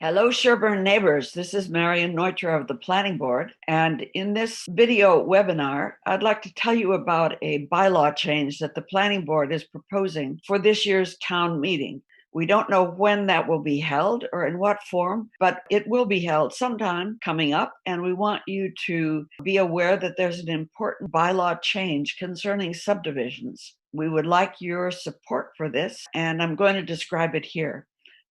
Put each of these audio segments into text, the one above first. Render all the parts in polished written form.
Hello, Sherborn neighbors. This is Marion Neutra of the Planning Board. And in this video webinar, I'd like to tell you about a bylaw change that the Planning Board is proposing for this year's town meeting. We don't know when that will be held or in what form, but it will be held sometime coming up. And we want you to be aware that there's an important bylaw change concerning subdivisions. We would like your support for this, and I'm going to describe it here.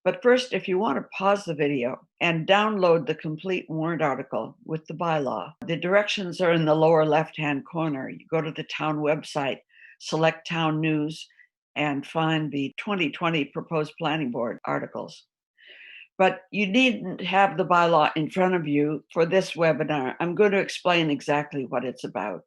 But first, if you want to pause the video and download the complete warrant article with the bylaw, the directions are in the lower left-hand corner. You go to the town website, select Town News, and find the 2020 proposed planning board articles. But you needn't have the bylaw in front of you for this webinar. I'm going to explain exactly what it's about.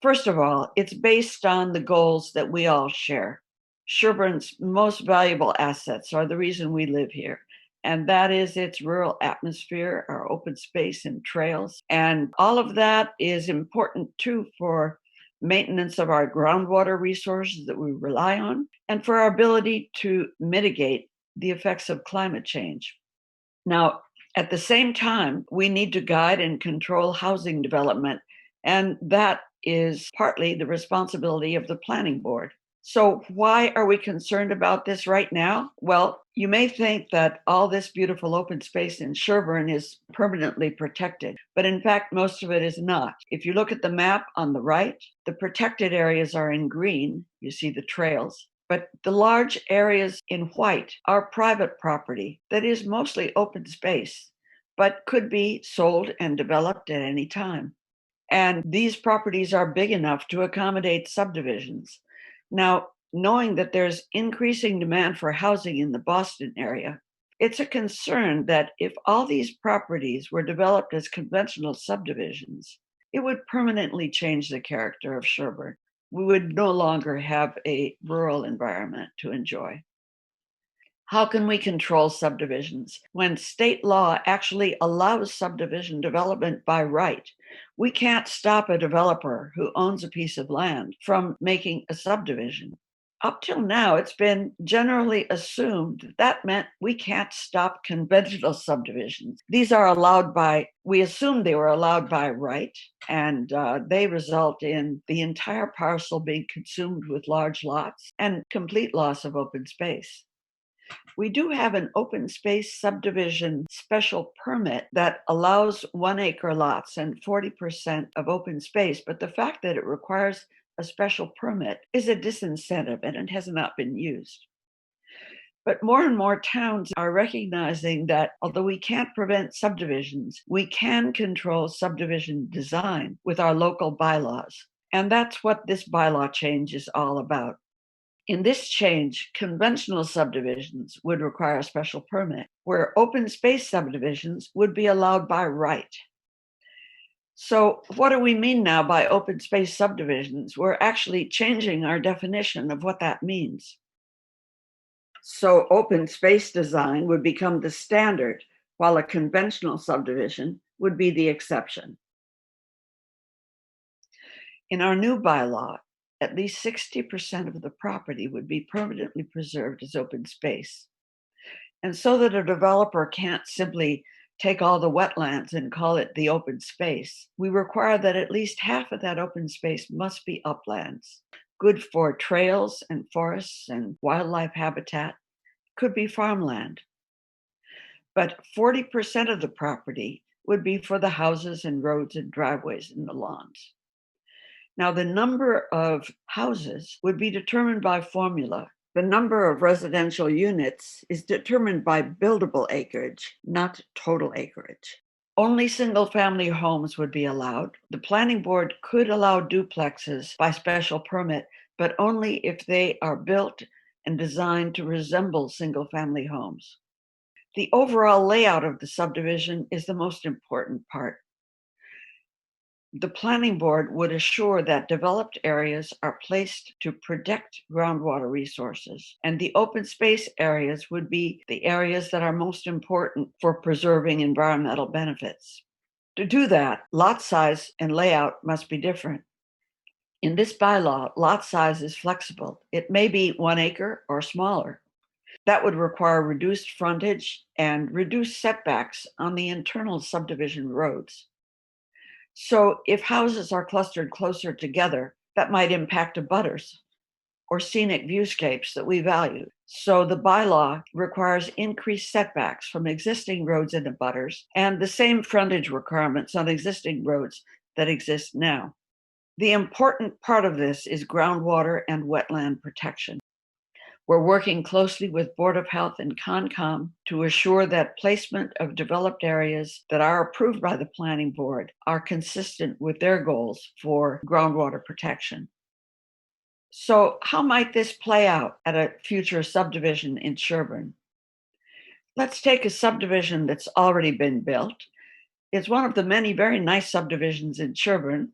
First of all, it's based on the goals that we all share. Sherborn's most valuable assets are the reason we live here, and that is its rural atmosphere, our open space and trails. And all of that is important too for maintenance of our groundwater resources that we rely on, and for our ability to mitigate the effects of climate change. Now, at the same time, we need to guide and control housing development, and that is partly the responsibility of the planning board. So why are we concerned about this right now? Well, you may think that all this beautiful open space in Sherborn is permanently protected, but in fact, most of it is not. If you look at the map on the right, the protected areas are in green. You see the trails. But the large areas in white are private property that is mostly open space, but could be sold and developed at any time. And these properties are big enough to accommodate subdivisions. Now, knowing that there's increasing demand for housing in the Boston area, it's a concern that if all these properties were developed as conventional subdivisions, it would permanently change the character of Sherborn. We would no longer have a rural environment to enjoy. How can we control subdivisions when state law actually allows subdivision development by right? We can't stop a developer who owns a piece of land from making a subdivision. Up till now, it's been generally assumed that that meant we can't stop conventional subdivisions. These are allowed by, we assumed they were allowed by right, and they result in the entire parcel being consumed with large lots and complete loss of open space. We do have an open space subdivision special permit that allows 1 acre lots and 40% of open space, but the fact that it requires a special permit is a disincentive, and it has not been used. But more and more towns are recognizing that although we can't prevent subdivisions, we can control subdivision design with our local bylaws. And that's what this bylaw change is all about. In this change, conventional subdivisions would require a special permit, where open space subdivisions would be allowed by right. So what do we mean now by open space subdivisions? We're actually changing our definition of what that means. So open space design would become the standard, while a conventional subdivision would be the exception. In our new bylaw, at least 60% of the property would be permanently preserved as open space. And so that a developer can't simply take all the wetlands and call it the open space, we require that at least half of that open space must be uplands, good for trails and forests and wildlife habitat, could be farmland. But 40% of the property would be for the houses and roads and driveways and the lawns. Now, the number of houses would be determined by formula. The number of residential units is determined by buildable acreage, not total acreage. Only single-family homes would be allowed. The planning board could allow duplexes by special permit, but only if they are built and designed to resemble single-family homes. The overall layout of the subdivision is the most important part. The planning board would assure that developed areas are placed to protect groundwater resources, and the open space areas would be the areas that are most important for preserving environmental benefits. To do that, lot size and layout must be different. In this bylaw, lot size is flexible. It may be 1 acre or smaller. That would require reduced frontage and reduced setbacks on the internal subdivision roads. So if houses are clustered closer together, that might impact abutters or scenic viewscapes that we value. So the bylaw requires increased setbacks from existing roads and abutters and the same frontage requirements on existing roads that exist now. The important part of this is groundwater and wetland protection. We're working closely with Board of Health and Concom to assure that placement of developed areas that are approved by the Planning Board are consistent with their goals for groundwater protection. So how might this play out at a future subdivision in Sherborn? Let's take a subdivision that's already been built. It's one of the many very nice subdivisions in Sherborn,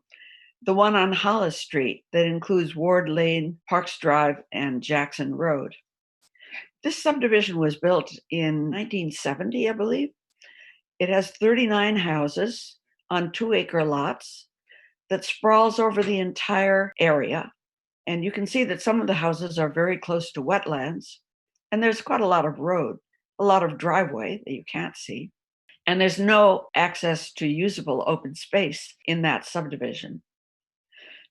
the one on Hollis Street that includes Ward Lane, Parks Drive, and Jackson Road. This subdivision was built in 1970, I believe. It has 39 houses on 2-acre lots that sprawls over the entire area. And you can see that some of the houses are very close to wetlands. And there's quite a lot of road, a lot of driveway that you can't see. And there's no access to usable open space in that subdivision.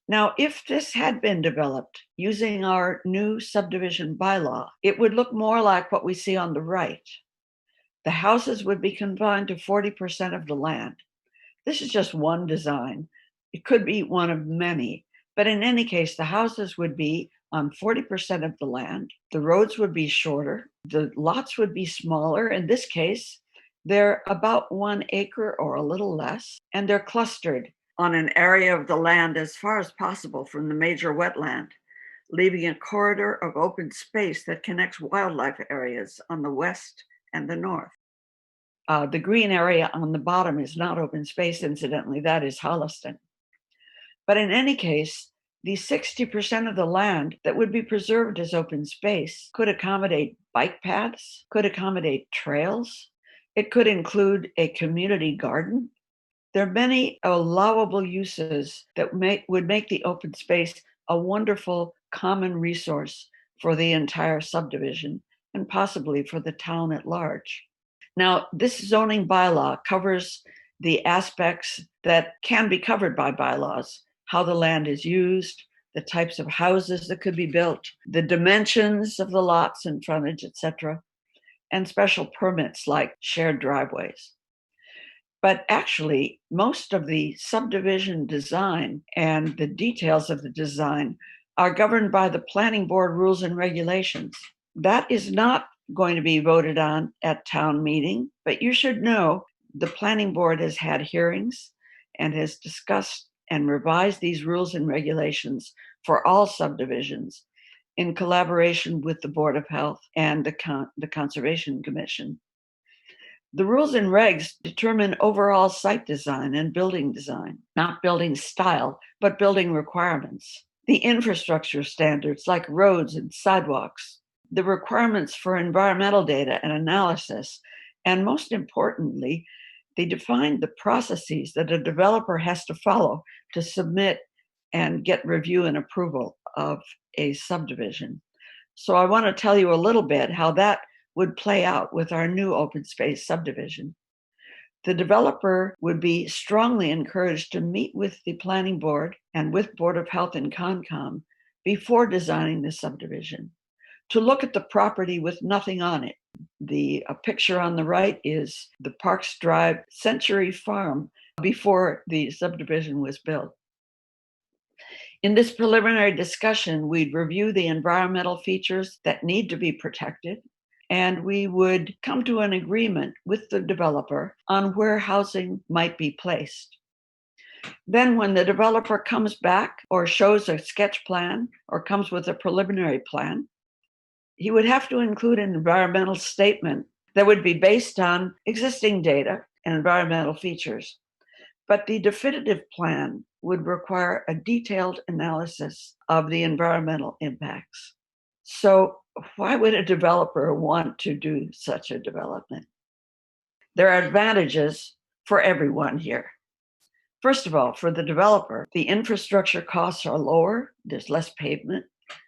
Now, if this had been developed using our new subdivision bylaw, it would look more like what we see on the right. The houses would be confined to 40% of the land. This is just one design. It could be one of many, but in any case, the houses would be on 40% of the land. The roads would be shorter. The lots would be smaller. In this case, they're about 1 acre or a little less, and they're clustered on an area of the land as far as possible from the major wetland, leaving a corridor of open space that connects wildlife areas on the west and the north. The green area on the bottom is not open space, incidentally, that is Holliston. But in any case, the 60% of the land that would be preserved as open space could accommodate bike paths, could accommodate trails. It could include a community garden. There are many allowable uses that would make the open space a wonderful common resource for the entire subdivision and possibly for the town at large. Now, this zoning bylaw covers the aspects that can be covered by bylaws: how the land is used, the types of houses that could be built, the dimensions of the lots and frontage, etc., and special permits like shared driveways. But actually, most of the subdivision design and the details of the design are governed by the planning board rules and regulations. That is not going to be voted on at town meeting, but you should know the planning board has had hearings and has discussed and revised these rules and regulations for all subdivisions in collaboration with the Board of Health and the Conservation Commission. The rules and regs determine overall site design and building design, not building style, but building requirements. The infrastructure standards like roads and sidewalks, the requirements for environmental data and analysis, and most importantly, they define the processes that a developer has to follow to submit and get review and approval of a subdivision. So I want to tell you a little bit how that would play out with our new open space subdivision. The developer would be strongly encouraged to meet with the planning board and with Board of Health and Concom before designing the subdivision, to look at the property with nothing on it. The picture on the right is the Parks Drive Century Farm before the subdivision was built. In this preliminary discussion, we'd review the environmental features that need to be protected, and we would come to an agreement with the developer on where housing might be placed. Then when the developer comes back or shows a sketch plan or comes with a preliminary plan, he would have to include an environmental statement that would be based on existing data and environmental features. But the definitive plan would require a detailed analysis of the environmental impacts. So why would a developer want to do such a development? There are advantages for everyone here. First of all, for the developer, the infrastructure costs are lower, there's less pavement,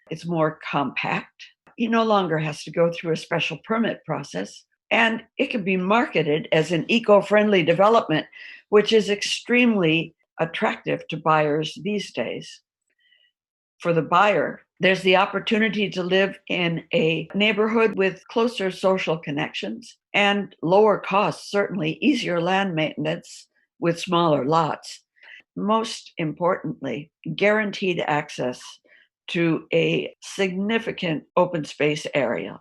it's more compact. He no longer has to go through a special permit process, and it can be marketed as an eco-friendly development, which is extremely attractive to buyers these days. For the buyer, there's the opportunity to live in a neighborhood with closer social connections and lower costs, certainly easier land maintenance with smaller lots. Most importantly, guaranteed access to a significant open space area.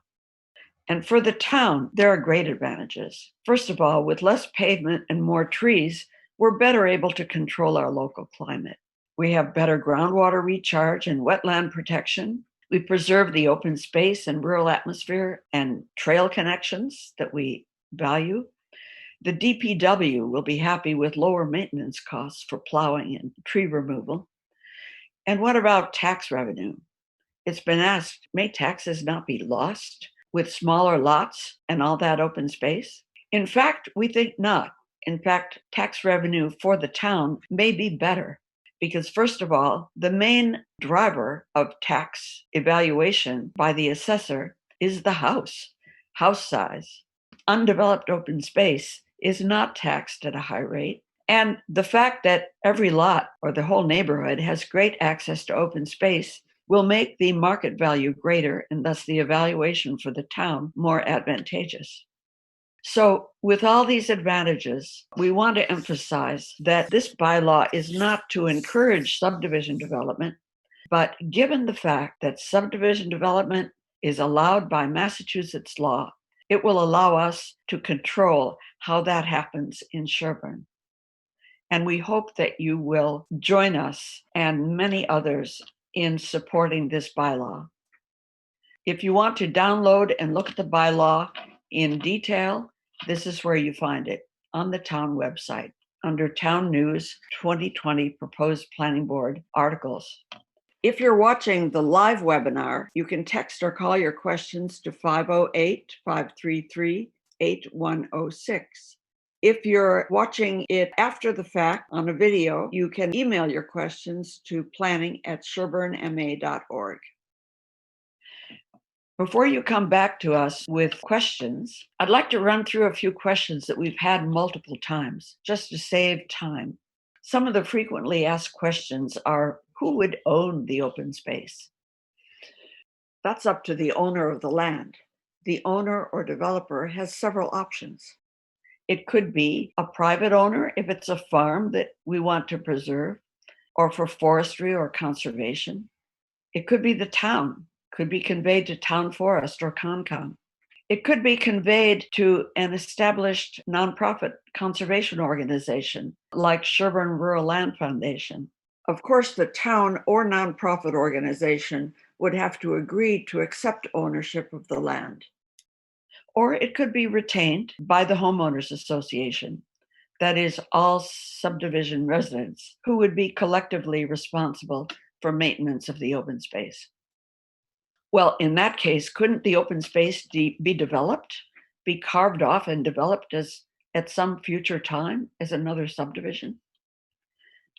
And for the town, there are great advantages. First of all, with less pavement and more trees, we're better able to control our local climate. We have better groundwater recharge and wetland protection. We preserve the open space and rural atmosphere and trail connections that we value. The DPW will be happy with lower maintenance costs for plowing and tree removal. And what about tax revenue? It's been asked, may taxes not be lost with smaller lots and all that open space? In fact, we think not. In fact, tax revenue for the town may be better because, first of all, the main driver of tax evaluation by the assessor is the house size. Undeveloped open space is not taxed at a high rate. And the fact that every lot or the whole neighborhood has great access to open space will make the market value greater and thus the evaluation for the town more advantageous. So with all these advantages, we want to emphasize that this bylaw is not to encourage subdivision development, but given the fact that subdivision development is allowed by Massachusetts law, it will allow us to control how that happens in Sherborn. And we hope that you will join us and many others in supporting this bylaw. If you want to download and look at the bylaw in detail, this is where you find it, on the town website, under Town News 2020 Proposed Planning Board articles. If you're watching the live webinar, you can text or call your questions to 508-533-8106. If you're watching it after the fact on a video, you can email your questions to planning@sherburnma.org. Before you come back to us with questions, I'd like to run through a few questions that we've had multiple times, just to save time. Some of the frequently asked questions are, who would own the open space? That's up to the owner of the land. The owner or developer has several options. It could be a private owner if it's a farm that we want to preserve, or for forestry or conservation. It could be the town, could be conveyed to Town Forest or Concom. It could be conveyed to an established nonprofit conservation organization like Sherborn Rural Land Foundation. Of course, the town or nonprofit organization would have to agree to accept ownership of the land. Or it could be retained by the homeowners association, that is, all subdivision residents who would be collectively responsible for maintenance of the open space. Well, in that case, couldn't the open space be developed, be carved off and developed as at some future time as another subdivision?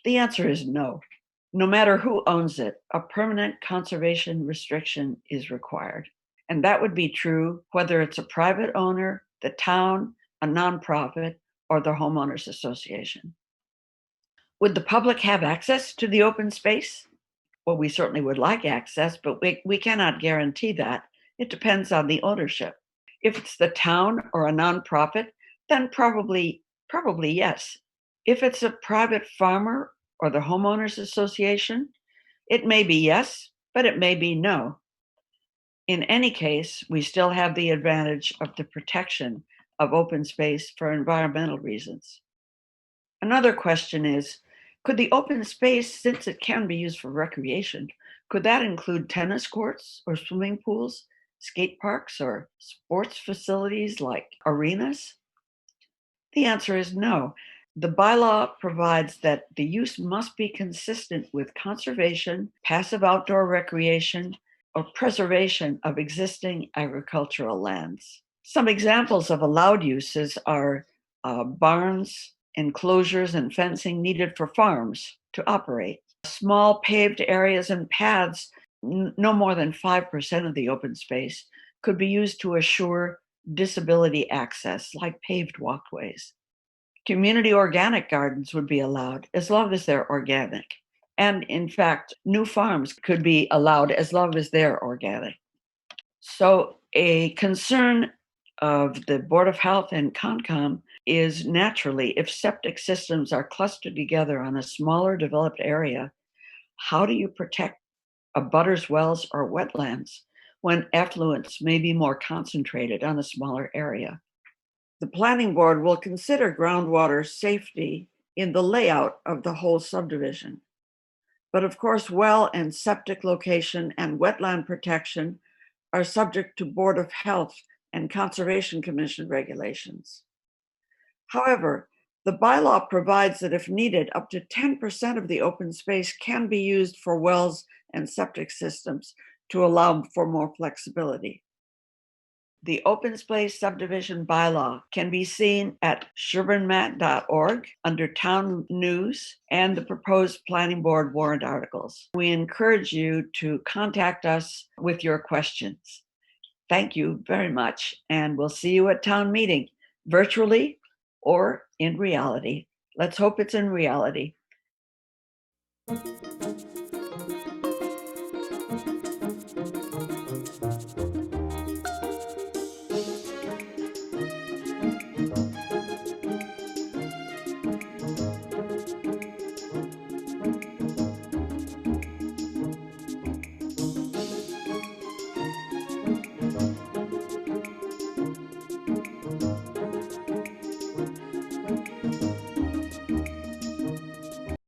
The answer is no. No matter who owns it, a permanent conservation restriction is required. And that would be true whether it's a private owner, the town, a nonprofit, or the homeowners association. Would the public have access to the open space? Well, we certainly would like access, but we cannot guarantee that. It depends on the ownership. If it's the town or a nonprofit, then probably yes. If it's a private farmer or the homeowners association, it may be yes, but it may be no. In any case, we still have the advantage of the protection of open space for environmental reasons. Another question is, could the open space, since it can be used for recreation, could that include tennis courts or swimming pools, skate parks, or sports facilities like arenas? The answer is no. The bylaw provides that the use must be consistent with conservation, passive outdoor recreation, or preservation of existing agricultural lands. Some examples of allowed uses are barns, enclosures, and fencing needed for farms to operate. Small paved areas and paths, no more than 5% of the open space, could be used to assure disability access, like paved walkways. Community organic gardens would be allowed as long as they're organic. And in fact, new farms could be allowed as long as they're organic. So, a concern of the Board of Health and Concom is naturally if septic systems are clustered together on a smaller developed area, how do you protect abutters' wells or wetlands when effluents may be more concentrated on a smaller area? The planning board will consider groundwater safety in the layout of the whole subdivision. But of course, well and septic location and wetland protection are subject to Board of Health and Conservation Commission regulations. However, the bylaw provides that if needed, up to 10% of the open space can be used for wells and septic systems to allow for more flexibility. The Open Space Subdivision Bylaw can be seen at sherbornmat.org under Town News and the proposed Planning Board warrant articles. We encourage you to contact us with your questions. Thank you very much, and we'll see you at town meeting, virtually or in reality. Let's hope it's in reality.